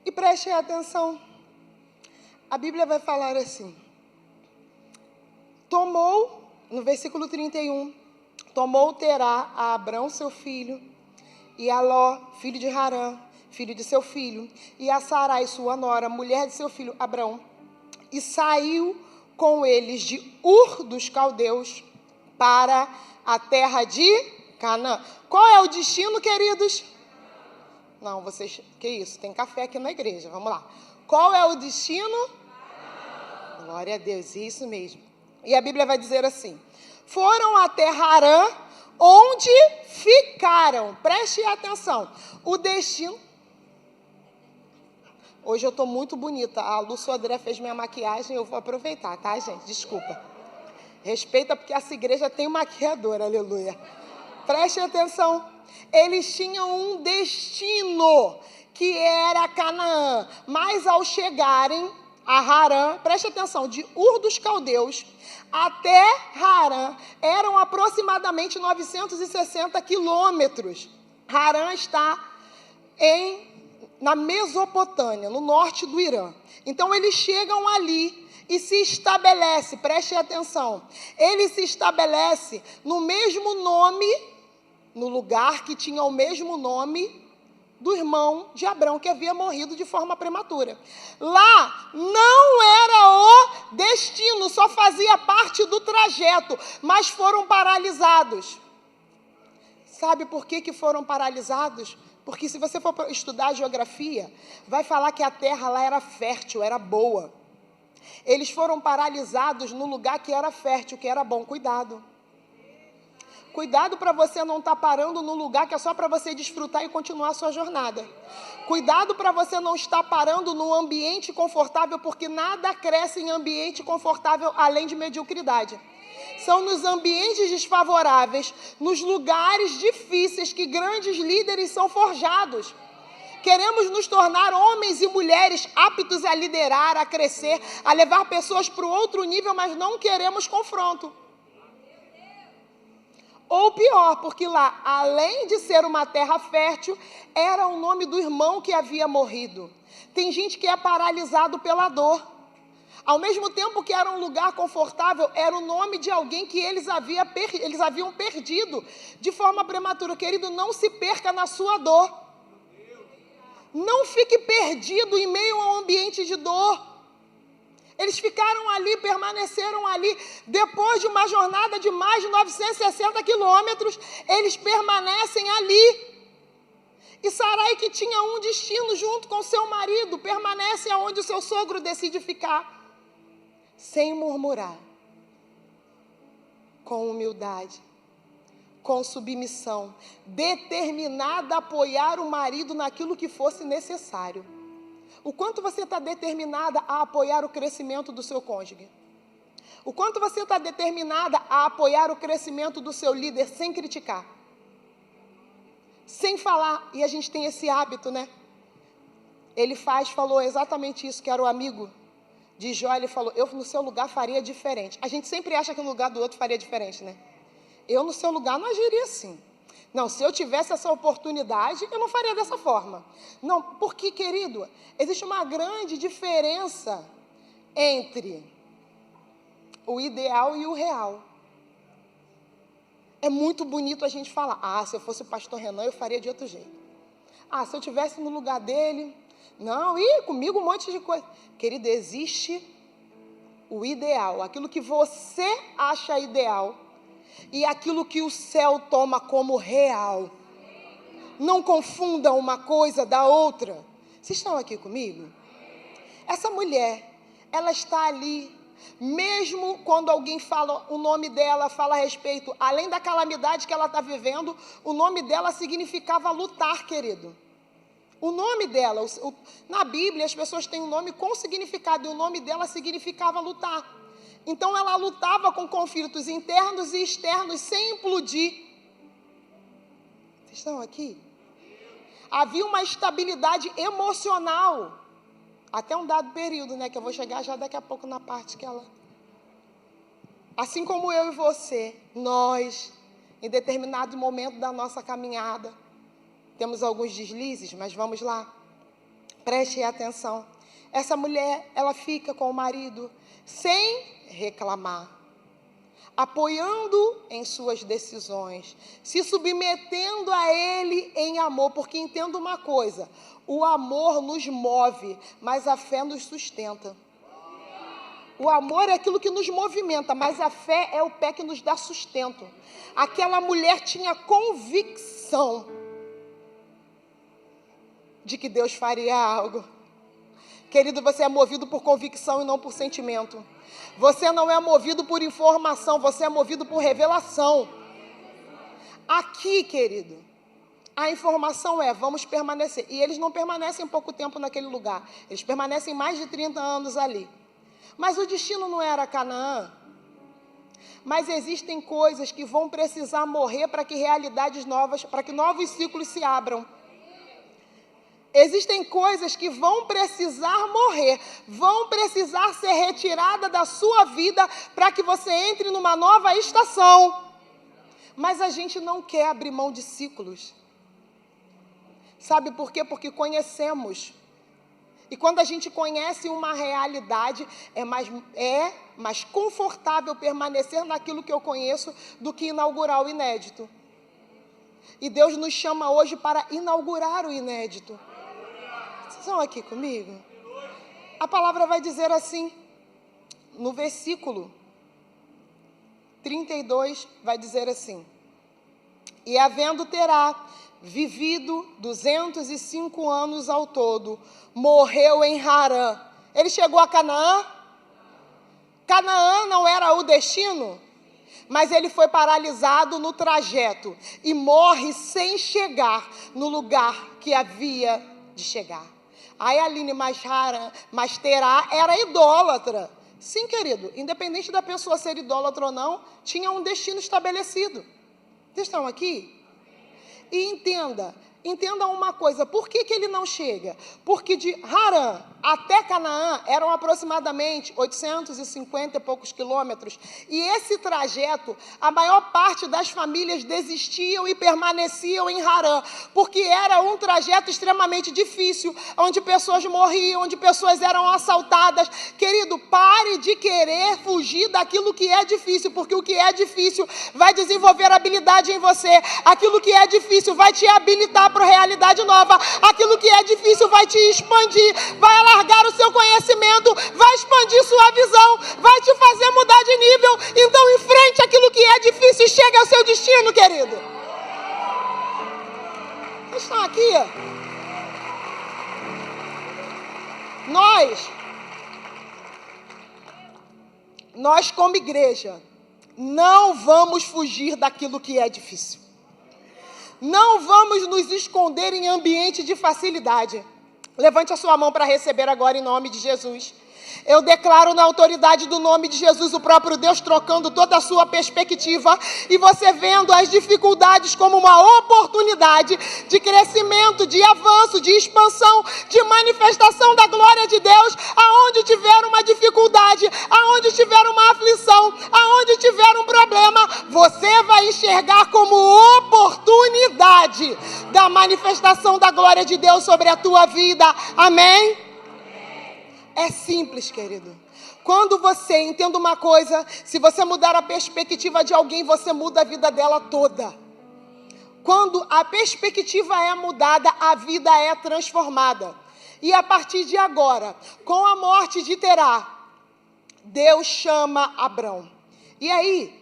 E prestem atenção, a Bíblia vai falar assim, no versículo 31, tomou Terá a Abrão, seu filho, e a Ló, filho de Harã, filho de seu filho, e a Sarai, sua nora, mulher de seu filho Abrão, e saiu com eles de Ur dos Caldeus para a terra de Canaã. Qual é o destino, queridos? Não, vocês, que isso? Tem café aqui na igreja, vamos lá. Qual é o destino? Glória a Deus, isso mesmo. E a Bíblia vai dizer assim, foram até Harã, onde ficaram. Preste atenção, o destino... Hoje eu estou muito bonita, a Lúcia André fez minha maquiagem, eu vou aproveitar, tá, gente? Desculpa. Respeita, porque essa igreja tem maquiador, aleluia. Preste atenção, eles tinham um destino, que era Canaã, mas ao chegarem a Harã, preste atenção, de Ur dos Caldeus até Harã, eram aproximadamente 960 quilômetros. Harã está na Mesopotâmia, no norte do Irã. Então, eles chegam ali e se estabelece, preste atenção, ele se estabelece no mesmo nome, no lugar que tinha o mesmo nome do irmão de Abrão, que havia morrido de forma prematura. Lá não era o destino, só fazia parte do trajeto, mas foram paralisados. Sabe por que foram paralisados? Porque se você for estudar a geografia, vai falar que a terra lá era fértil, era boa. Eles foram paralisados no lugar que era fértil, que era bom. Cuidado. Cuidado para você não estar parando no lugar que é só para você desfrutar e continuar a sua jornada. Cuidado para você não estar parando num ambiente confortável, porque nada cresce em ambiente confortável além de mediocridade. São nos ambientes desfavoráveis, nos lugares difíceis que grandes líderes são forjados. Queremos nos tornar homens e mulheres aptos a liderar, a crescer, a levar pessoas para o outro nível, mas não queremos confronto. Ou pior, porque lá, além de ser uma terra fértil, era o nome do irmão que havia morrido. Tem gente que é paralisado pela dor. Ao mesmo tempo que era um lugar confortável, era o nome de alguém que eles haviam perdido de forma prematura. Querido, não se perca na sua dor. Não fique perdido em meio a um ambiente de dor. Eles ficaram ali, permaneceram ali. Depois de uma jornada de mais de 960 quilômetros, eles permanecem ali. E Sarai, que tinha um destino junto com seu marido, permanece aonde o seu sogro decide ficar. Sem murmurar, com humildade, com submissão, determinada a apoiar o marido naquilo que fosse necessário. O quanto você está determinada a apoiar o crescimento do seu cônjuge? O quanto você está determinada a apoiar o crescimento do seu líder sem criticar? Sem falar, e a gente tem esse hábito, né? Ele falou exatamente isso, que era o amigo de Jó, ele falou, eu no seu lugar faria diferente. A gente sempre acha que no lugar do outro faria diferente, né? Eu no seu lugar não agiria assim. Não, se eu tivesse essa oportunidade, eu não faria dessa forma. Não, porque, querido, existe uma grande diferença entre o ideal e o real. É muito bonito a gente falar, se eu fosse o pastor Renan, eu faria de outro jeito. Se eu estivesse no lugar dele... Não, comigo um monte de coisa. Querido, existe o ideal, aquilo que você acha ideal e aquilo que o céu toma como real. Não confunda uma coisa da outra. Vocês estão aqui comigo? Essa mulher, ela está ali, mesmo quando alguém fala o nome dela, fala a respeito, além da calamidade que ela está vivendo, o nome dela significava lutar, querido. O nome dela, na Bíblia, as pessoas têm um nome com significado, e o nome dela significava lutar. Então, ela lutava com conflitos internos e externos, sem implodir. Vocês estão aqui? Havia uma estabilidade emocional, até um dado período, né, que eu vou chegar já daqui a pouco na parte que ela... Assim como eu e você, nós, em determinado momento da nossa caminhada, temos alguns deslizes, mas vamos lá. Preste atenção. Essa mulher, ela fica com o marido sem reclamar, apoiando em suas decisões, se submetendo a ele em amor, porque entenda uma coisa, o amor nos move, mas a fé nos sustenta. O amor é aquilo que nos movimenta, mas a fé é o pé que nos dá sustento. Aquela mulher tinha convicção de que Deus faria algo. Querido, você é movido por convicção e não por sentimento. Você não é movido por informação, você é movido por revelação. Aqui, querido, a informação é, vamos permanecer. E eles não permanecem pouco tempo naquele lugar. Eles permanecem mais de 30 anos ali. Mas o destino não era Canaã. Mas existem coisas que vão precisar morrer para que realidades novas, para que novos ciclos se abram. Existem coisas que vão precisar morrer, vão precisar ser retiradas da sua vida para que você entre numa nova estação. Mas a gente não quer abrir mão de ciclos. Sabe por quê? Porque conhecemos. E quando a gente conhece uma realidade, é mais confortável permanecer naquilo que eu conheço do que inaugurar o inédito. E Deus nos chama hoje para inaugurar o inédito. Vocês estão aqui comigo? A palavra vai dizer assim, no versículo 32, vai dizer assim: e havendo Terá vivido 205 anos ao todo, morreu em Harã. Ele chegou a Canaã? Canaã não era o destino? Mas ele foi paralisado no trajeto e morre sem chegar no lugar que havia de chegar. Aí Aline, mas Terá era idólatra. Sim, querido, independente da pessoa ser idólatra ou não, tinha um destino estabelecido. Vocês estão aqui? E entenda uma coisa, por que ele não chega? Porque de Harã até Canaã eram aproximadamente 850 e poucos quilômetros. E esse trajeto, a maior parte das famílias desistiam e permaneciam em Harã, porque era um trajeto extremamente difícil, onde pessoas morriam, onde pessoas eram assaltadas. Querido, pare de querer fugir daquilo que é difícil, porque o que é difícil vai desenvolver habilidade em você. Aquilo que é difícil vai te habilitar para realidade nova. Aquilo que é difícil vai te expandir, vai alargar o seu conhecimento, vai expandir sua visão, vai te fazer mudar de nível. Então enfrente aquilo que é difícil e chegue ao seu destino, querido. Vocês estão aqui? Nós como igreja, não vamos fugir daquilo que é difícil. Não vamos nos esconder em ambiente de facilidade. Levante a sua mão para receber agora em nome de Jesus. Eu declaro na autoridade do nome de Jesus, o próprio Deus trocando toda a sua perspectiva e você vendo as dificuldades como uma oportunidade de crescimento, de avanço, de expansão, de manifestação da glória de Deus. Aonde tiver uma dificuldade, aonde tiver uma aflição, aonde tiver um problema, você vai enxergar como oportunidade da manifestação da glória de Deus sobre a tua vida. Amém? É simples, querido. Quando você entende uma coisa, se você mudar a perspectiva de alguém, você muda a vida dela toda. Quando a perspectiva é mudada, a vida é transformada. E a partir de agora, com a morte de Terá, Deus chama Abrão. E aí,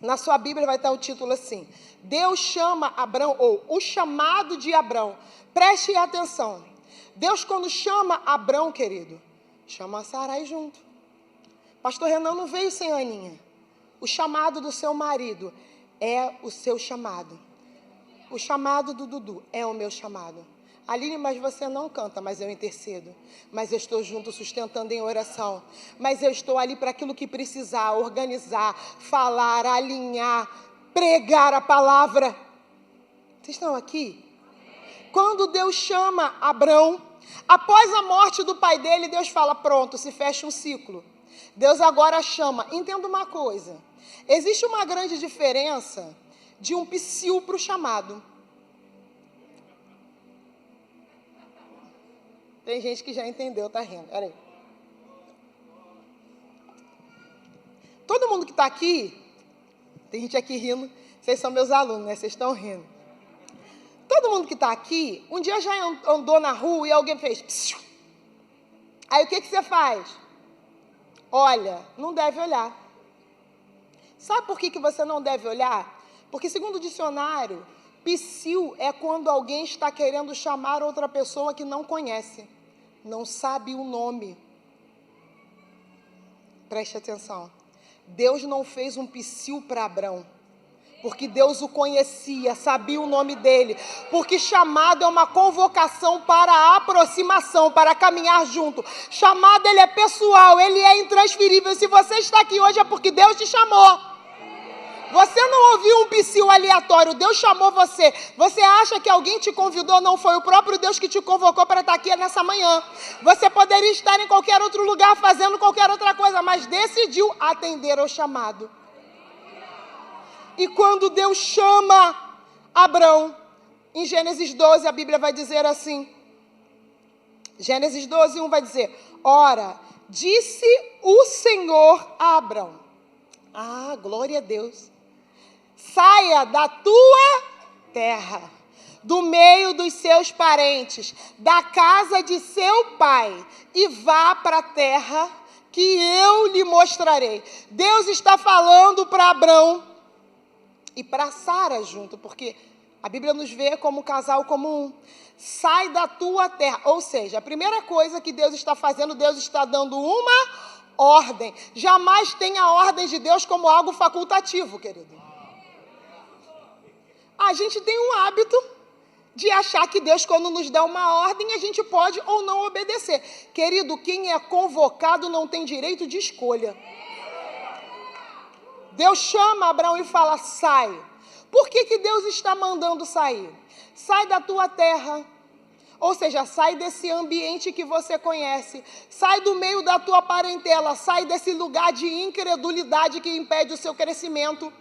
na sua Bíblia vai estar o título assim: Deus chama Abrão, ou o chamado de Abrão. Preste atenção. Deus, quando chama Abrão, querido, chama a Sarai junto. Pastor Renan não veio sem Aninha. O chamado do seu marido é o seu chamado. O chamado do Dudu é o meu chamado. Aline, mas você não canta, mas eu intercedo. Mas eu estou junto, sustentando em oração. Mas eu estou ali para aquilo que precisar, organizar, falar, alinhar, pregar a palavra. Vocês estão aqui? Quando Deus chama Abrão, após a morte do pai dele, Deus fala, pronto, se fecha um ciclo. Deus agora chama. Entenda uma coisa. Existe uma grande diferença de um psiu para o chamado. Tem gente que já entendeu, tá rindo. Peraí. Todo mundo que está aqui, tem gente aqui rindo, vocês são meus alunos, né? Vocês estão rindo. Todo mundo que está aqui, um dia já andou na rua e alguém fez... Psiu. Aí o que você faz? Olha, não deve olhar. Sabe por que você não deve olhar? Porque, segundo o dicionário, psiu é quando alguém está querendo chamar outra pessoa que não conhece, não sabe o nome. Preste atenção. Deus não fez um psiu para Abrão, porque Deus o conhecia, sabia o nome dele, porque chamado é uma convocação para a aproximação, para caminhar junto. Chamado, ele é pessoal, ele é intransferível. Se você está aqui hoje é porque Deus te chamou. Você não ouviu um psiu aleatório, Deus chamou você. Você acha que alguém te convidou? Não, foi o próprio Deus que te convocou para estar aqui nessa manhã. Você poderia estar em qualquer outro lugar fazendo qualquer outra coisa, mas decidiu atender ao chamado. E quando Deus chama Abrão, em Gênesis 12, a Bíblia vai dizer assim, Gênesis 12, 1 vai dizer, ora, disse o Senhor a Abrão, glória a Deus, saia da tua terra, do meio dos seus parentes, da casa de seu pai, e vá para a terra que eu lhe mostrarei. Deus está falando para Abrão e para Sara junto, porque a Bíblia nos vê como casal comum. Sai da tua terra. Ou seja, a primeira coisa que Deus está fazendo, Deus está dando uma ordem. Jamais tenha a ordem de Deus como algo facultativo, querido. A gente tem um hábito de achar que Deus, quando nos dá uma ordem, a gente pode ou não obedecer. Querido, quem é convocado não tem direito de escolha. Deus chama Abraão e fala, sai. Por que Deus está mandando sair? Sai da tua terra. Ou seja, sai desse ambiente que você conhece. Sai do meio da tua parentela. Sai desse lugar de incredulidade que impede o seu crescimento.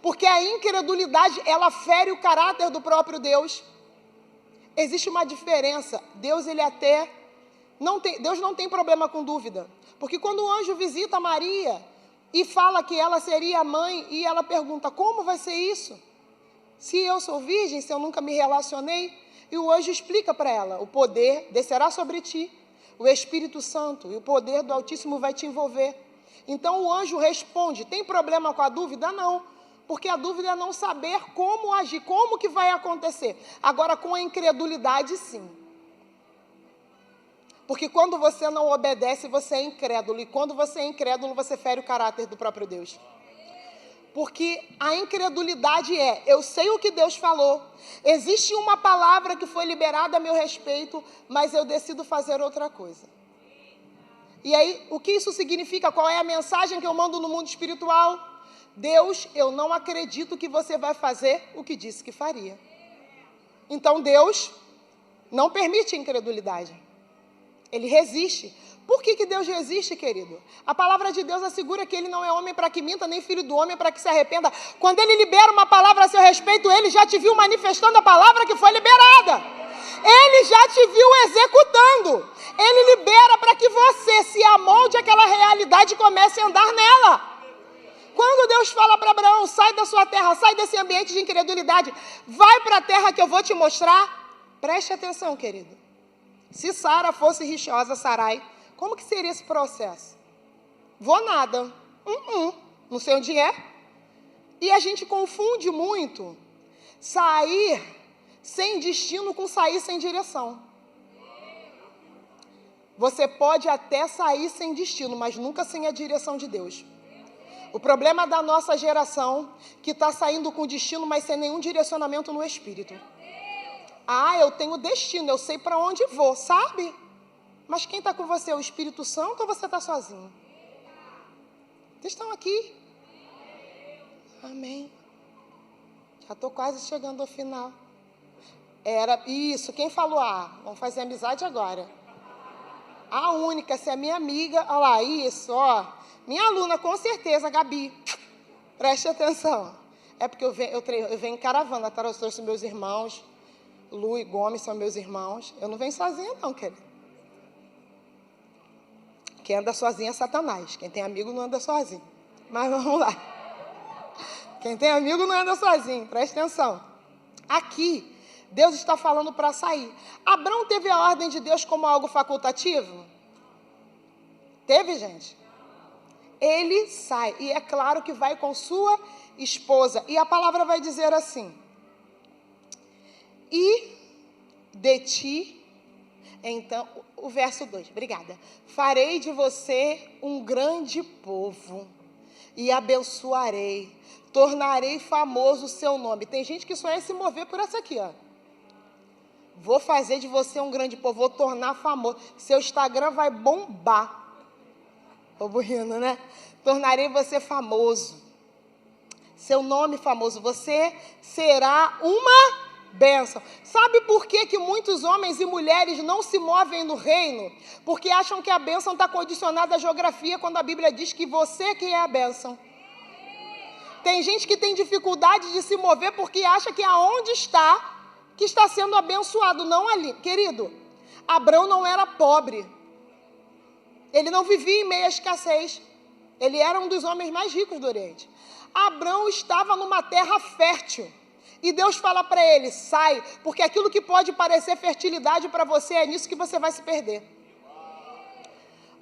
Porque a incredulidade, ela fere o caráter do próprio Deus. Existe uma diferença. Deus não tem problema com dúvida. Porque quando o anjo visita Maria e fala que ela seria a mãe, e ela pergunta, como vai ser isso? Se eu sou virgem, se eu nunca me relacionei? E o anjo explica para ela, o poder descerá sobre ti, o Espírito Santo, e o poder do Altíssimo vai te envolver. Então o anjo responde, tem problema com a dúvida? Não, porque a dúvida é não saber como agir, como que vai acontecer. Agora com a incredulidade, sim. Porque quando você não obedece, você é incrédulo. E quando você é incrédulo, você fere o caráter do próprio Deus. Porque a incredulidade eu sei o que Deus falou. Existe uma palavra que foi liberada a meu respeito, mas eu decido fazer outra coisa. E aí, o que isso significa? Qual é a mensagem que eu mando no mundo espiritual? Deus, eu não acredito que você vai fazer o que disse que faria. Então, Deus não permite a incredulidade. Ele resiste. Por que Deus resiste, querido? A palavra de Deus assegura que Ele não é homem para que minta, nem filho do homem para que se arrependa. Quando Ele libera uma palavra a seu respeito, Ele já te viu manifestando a palavra que foi liberada. Ele já te viu executando. Ele libera para que você se amolde àquela realidade e comece a andar nela. Quando Deus fala para Abraão, sai da sua terra, sai desse ambiente de incredulidade, vai para a terra que eu vou te mostrar, preste atenção, querido. Se Sara fosse rixosa, Sarai, como que seria esse processo? Vou nada. Não sei onde é. E a gente confunde muito sair sem destino com sair sem direção. Você pode até sair sem destino, mas nunca sem a direção de Deus. O problema da nossa geração, que está saindo com destino, mas sem nenhum direcionamento no Espírito. Eu tenho destino, eu sei para onde vou, sabe? Mas quem está com você é o Espírito Santo ou você está sozinho? Vocês estão aqui? Amém. Já estou quase chegando ao final. Isso, quem falou vamos fazer amizade agora. A única, se é minha amiga, olha lá, isso, ó. Minha aluna, com certeza, Gabi. Preste atenção. É porque eu venho em caravana, tá? Eu trouxe meus irmãos. Lu e Gomes são meus irmãos. Eu não venho sozinha, não, querido. Quem anda sozinho é Satanás. Quem tem amigo não anda sozinho. Mas vamos lá. Quem tem amigo não anda sozinho. Presta atenção. Aqui, Deus está falando para sair. Abrão teve a ordem de Deus como algo facultativo? Teve, gente? Ele sai. E é claro que vai com sua esposa. E a palavra vai dizer assim: e de ti... Então, o verso 2, obrigada. Farei de você um grande povo e abençoarei, tornarei famoso o seu nome. Tem gente que só ia se mover por essa aqui, ó. Vou fazer de você um grande povo, vou tornar famoso. Seu Instagram vai bombar. Povo rindo, né? Tornarei você famoso. Seu nome famoso. Você será uma bênção. Sabe por que muitos homens e mulheres não se movem no reino? Porque acham que a bênção está condicionada à geografia, quando a Bíblia diz que você que é a bênção. Tem gente que tem dificuldade de se mover porque acha que aonde está, que está sendo abençoado, não ali. Querido, Abrão não era pobre. Ele não vivia em meia escassez. Ele era um dos homens mais ricos do Oriente. Abrão estava numa terra fértil. E Deus fala para ele: sai, porque aquilo que pode parecer fertilidade para você, é nisso que você vai se perder.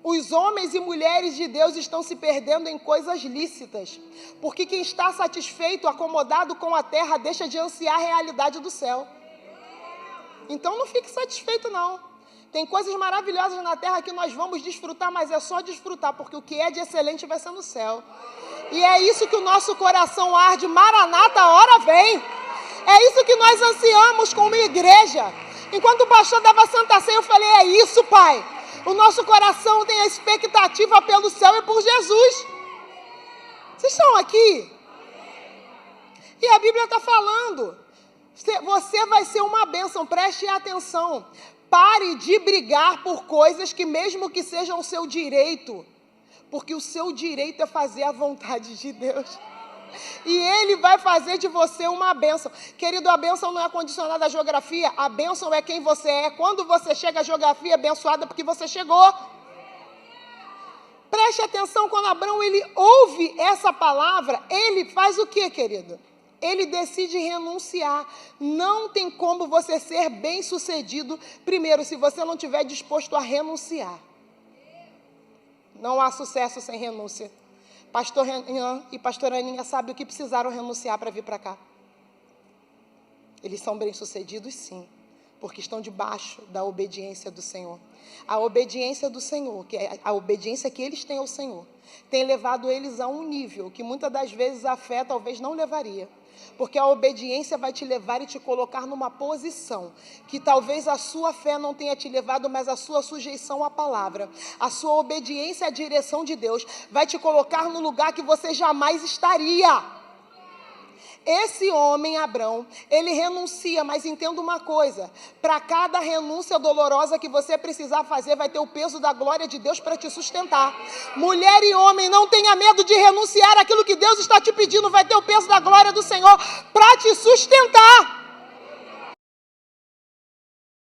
Os homens e mulheres de Deus estão se perdendo em coisas lícitas, porque quem está satisfeito, acomodado com a terra, deixa de ansiar a realidade do céu. Então não fique satisfeito, não. Tem coisas maravilhosas na terra que nós vamos desfrutar, mas é só desfrutar, porque o que é de excelente vai ser no céu. E é isso que o nosso coração arde. Maranata, a hora vem. É isso que nós ansiamos como igreja. Enquanto o pastor dava Santa Ceia, eu falei: é isso, Pai. O nosso coração tem a expectativa pelo céu e por Jesus. Vocês estão aqui? E a Bíblia está falando: você vai ser uma bênção, preste atenção. Pare de brigar por coisas que, mesmo que sejam o seu direito, porque o seu direito é fazer a vontade de Deus. E Ele vai fazer de você uma bênção. Querido, a bênção não é condicionada à geografia. A bênção é quem você é. Quando você chega, a geografia é abençoada porque você chegou. Preste atenção, quando Abrão ele ouve essa palavra, ele faz o quê, querido? Ele decide renunciar. Não tem como você ser bem-sucedido, primeiro, se você não estiver disposto a renunciar. Não há sucesso sem renúncia. Pastor Renan e pastora Aninha sabem o que precisaram renunciar para vir para cá. Eles são bem-sucedidos, sim, porque estão debaixo da obediência do Senhor. A obediência do Senhor, que é a obediência que eles têm ao Senhor, tem levado eles a um nível que muitas das vezes a fé talvez não levaria. Porque a obediência vai te levar e te colocar numa posição que talvez a sua fé não tenha te levado, mas a sua sujeição à palavra, a sua obediência à direção de Deus vai te colocar no lugar que você jamais estaria. Esse homem, Abrão, ele renuncia, mas entenda uma coisa: para cada renúncia dolorosa que você precisar fazer, vai ter o peso da glória de Deus para te sustentar. Mulher e homem, não tenha medo de renunciar àquilo que Deus está te pedindo, vai ter o peso da glória do Senhor para te sustentar.